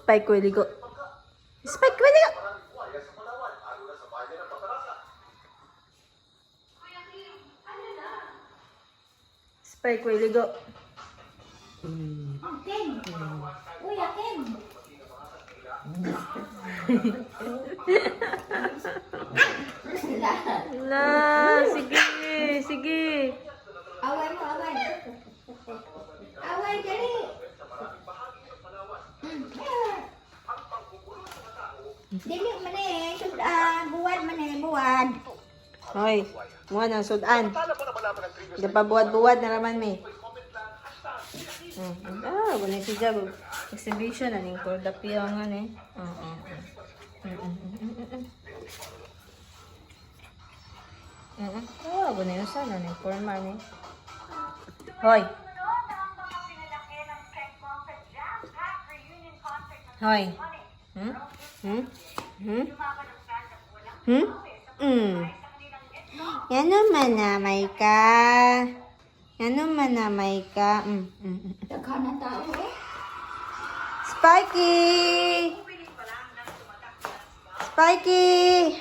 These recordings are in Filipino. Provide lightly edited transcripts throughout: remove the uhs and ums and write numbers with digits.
Spike ko iligo. Spike ko iligo. Spike ko iligo. Akin. Uy, akin. La, sige, sige. Away mo, away. Away, dali. Dili man eh, buwad man eh, buwad. Hoy, muha ng sudan. Hindi pa buwad-buwad na naman may. Wala siya exhibition na ning kordapiyangan eh. Wala yun sana ning formal eh. Hoy. Hoy. Yan naman na, Maika. Yan naman na, Maika. Daghan na tao eh. Spikey! Spikey!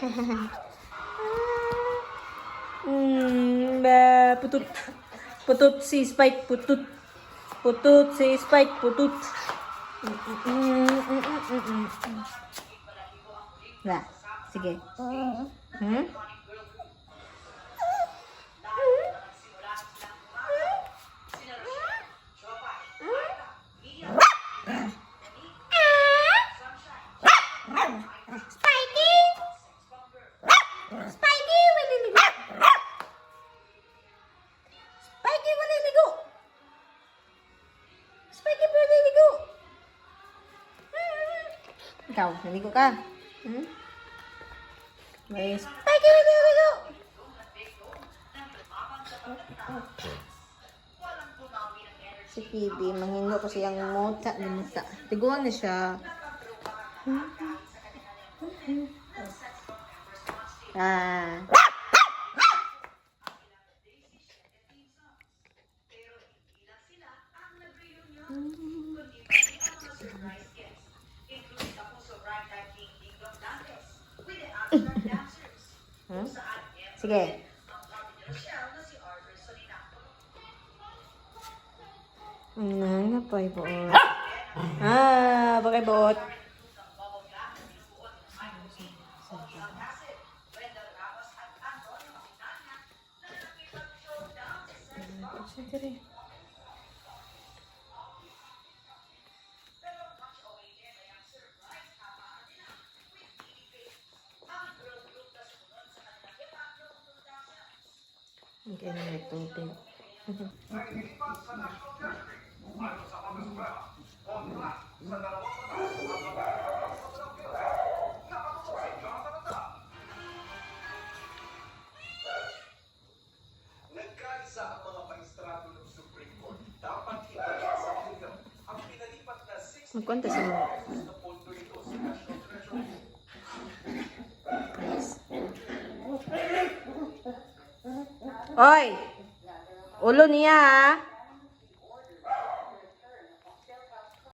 Putut. Putut si Spike, putut. Putut si Spike, putut. Nah, sige. Ikaw, naligo ka. May Spikey, naligo! Si Phoebe, manghingo ko siyang muta. Tiguan na siya. Sige. Napay buot. Bakay buot. Sige. Okay, nagtutog. Nagkaisa ang mga maestrado ng Supreme Court. Dapat ibalik sa hanggang ang pinalipat na 60 Magkontes mo. na pondo nito sa National Treasury. Oy! Ulo niya ha.